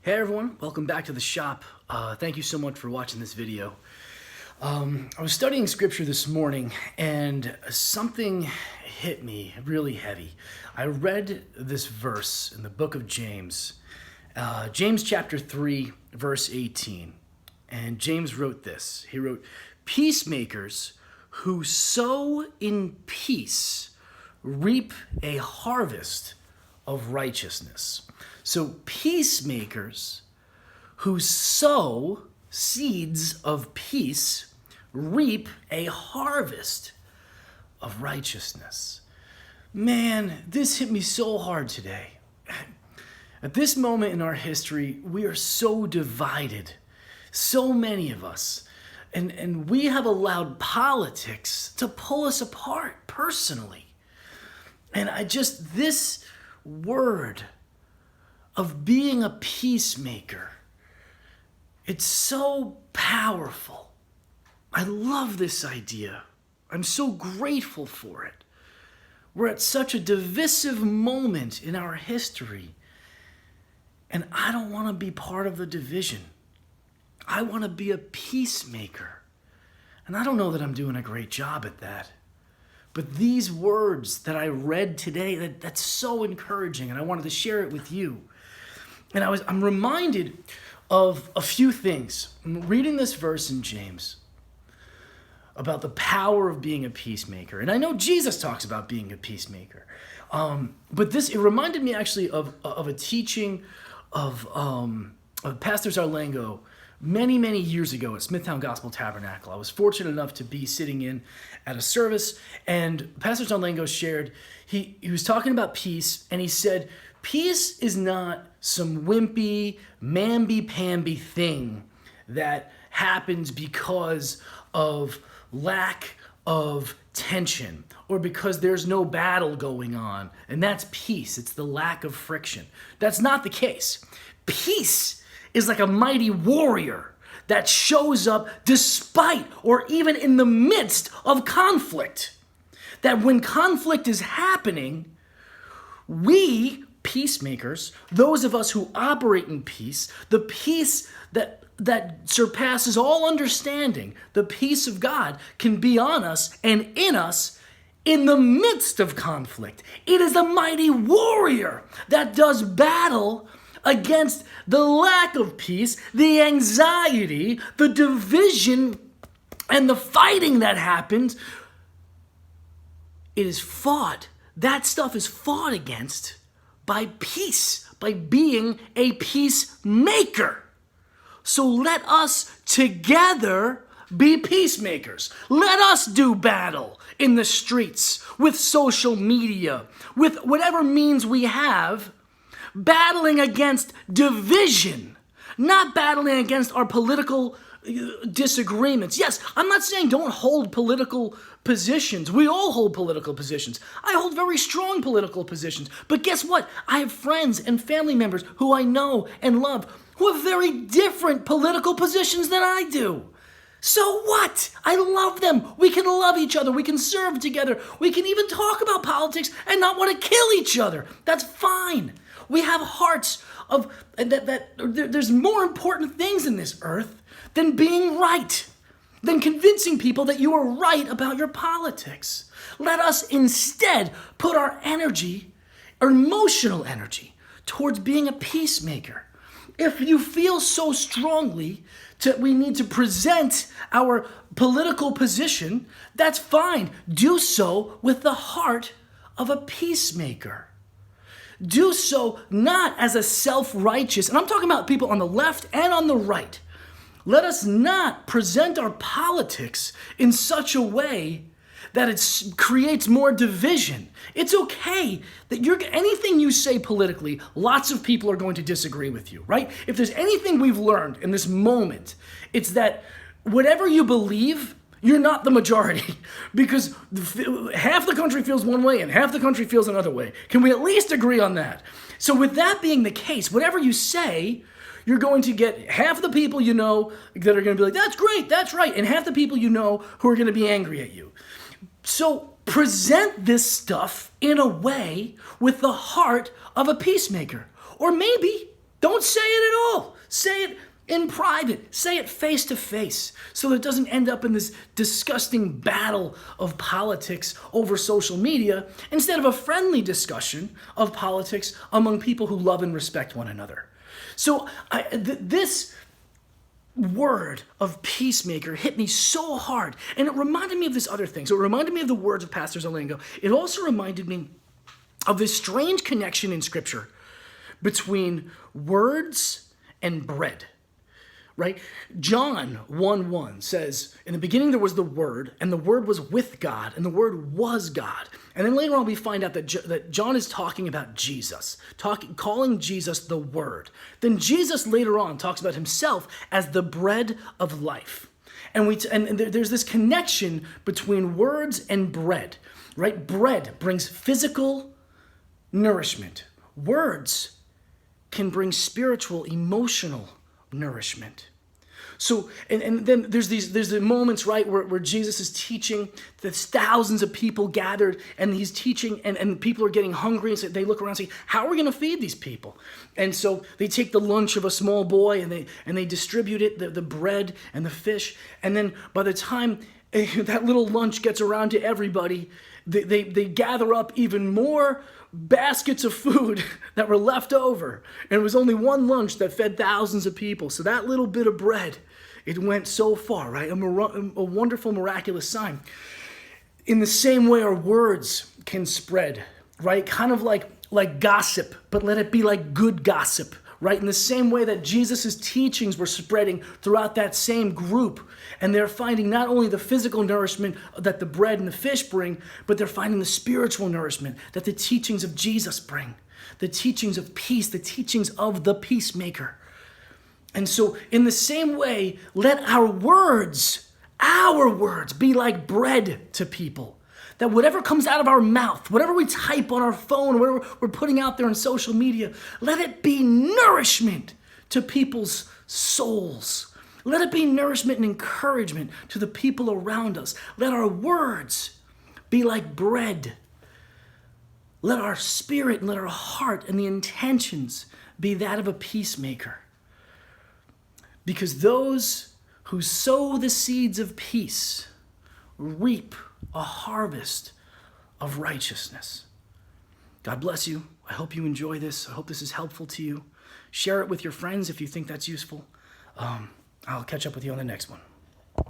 Hey everyone, welcome back to the shop. Thank you so much for watching this video. I was studying scripture this morning and something hit me really heavy. I read this verse in the book of James, James chapter 3, verse 18. And James wrote this. He wrote, "Peacemakers who sow in peace reap a harvest of righteousness." So peacemakers who sow seeds of peace reap a harvest of righteousness. Man, this hit me so hard today. At this moment in our history, we are so divided, so many of us, and we have allowed politics to pull us apart personally. And this word of being a peacemaker, it's so powerful. I love this idea. I'm so grateful for it. We're at such a divisive moment in our history, and I don't want to be part of the division. I want to be a peacemaker. And I don't know that I'm doing a great job at that. But these words that I read today, that's so encouraging, and I wanted to share it with you. And I'm reminded of a few things. I'm reading this verse in James about the power of being a peacemaker. And I know Jesus talks about being a peacemaker. But it reminded me actually of a teaching of Pastor Zarlengo many, many years ago at Smithtown Gospel Tabernacle. I was fortunate enough to be sitting in at a service, and Pastor Zarlengo shared, he was talking about peace, and he said, peace is not some wimpy, mamby-pamby thing that happens because of lack of tension or because there's no battle going on. And that's peace. It's the lack of friction. That's not the case. Peace is like a mighty warrior that shows up despite or even in the midst of conflict. That when conflict is happening, we peacemakers, those of us who operate in peace, the peace that surpasses all understanding, the peace of God can be on us and in us in the midst of conflict. It is a mighty warrior that does battle against the lack of peace, the anxiety, the division, and the fighting that happens. It is fought. That stuff is fought against by peace, by being a peacemaker. So let us together be peacemakers. Let us do battle in the streets, with social media, with whatever means we have, battling against division, not battling against our political disagreements. Yes, I'm not saying don't hold political positions. We all hold political positions. I hold very strong political positions. But guess what? I have friends and family members who I know and love who have very different political positions than I do. So what? I love them. We can love each other. We can serve together. We can even talk about politics and not want to kill each other. That's fine. We have hearts of there's more important things in this earth than being right, than convincing people that you are right about your politics. Let us instead put our energy, our emotional energy, towards being a peacemaker. If you feel so strongly we need to present our political position, that's fine. Do so with the heart of a peacemaker. Do so not as a self-righteous, and I'm talking about people on the left and on the right. Let us not present our politics in such a way that it creates more division. It's okay that anything you say politically, lots of people are going to disagree with you, right? If there's anything we've learned in this moment, it's that whatever you believe, you're not the majority, because half the country feels one way and half the country feels another way. Can we at least agree on that? So with that being the case, whatever you say, you're going to get half the people you know that are going to be like, that's great, that's right, and half the people you know who are going to be angry at you. So present this stuff in a way with the heart of a peacemaker. Or maybe Don't say it at all. Say it in private. Say it face to face so that it doesn't end up in this disgusting battle of politics over social media instead of a friendly discussion of politics among people who love and respect one another. So this word of peacemaker hit me so hard, and it reminded me of this other thing. So it reminded me of the words of Pastor Zalango. It also reminded me of this strange connection in Scripture between words and bread, right? John 1:1 says, in the beginning there was the Word, and the Word was with God, and the Word was God. And then later on we find out that John is talking about Jesus, calling Jesus the Word. Then Jesus later on talks about himself as the bread of life. And there's this connection between words and bread, right? Bread brings physical nourishment. Words can bring spiritual, emotional nourishment. So, and then there's the moments, right, where Jesus is teaching. There's thousands of people gathered, and he's teaching, and people are getting hungry, and so they look around and say, how are we going to feed these people? And so they take the lunch of a small boy, and they distribute it, the bread and the fish, and then by the time that little lunch gets around to everybody, they gather up even more baskets of food that were left over. And it was only one lunch that fed thousands of people. So that little bit of bread, it went so far, right? A wonderful, miraculous sign. In the same way, our words can spread, right? Kind of like gossip, but let it be like good gossip, right? In the same way that Jesus' teachings were spreading throughout that same group. And they're finding not only the physical nourishment that the bread and the fish bring, but they're finding the spiritual nourishment that the teachings of Jesus bring. The teachings of peace, the teachings of the peacemaker. And so in the same way, let our words be like bread to people. That whatever comes out of our mouth, whatever we type on our phone, whatever we're putting out there on social media, let it be nourishment to people's souls. Let it be nourishment and encouragement to the people around us. Let our words be like bread. Let our spirit and let our heart and the intentions be that of a peacemaker. Because those who sow the seeds of peace reap a harvest of righteousness. God bless you. I hope you enjoy this. I hope this is helpful to you. Share it with your friends if you think that's useful. I'll catch up with you on the next one.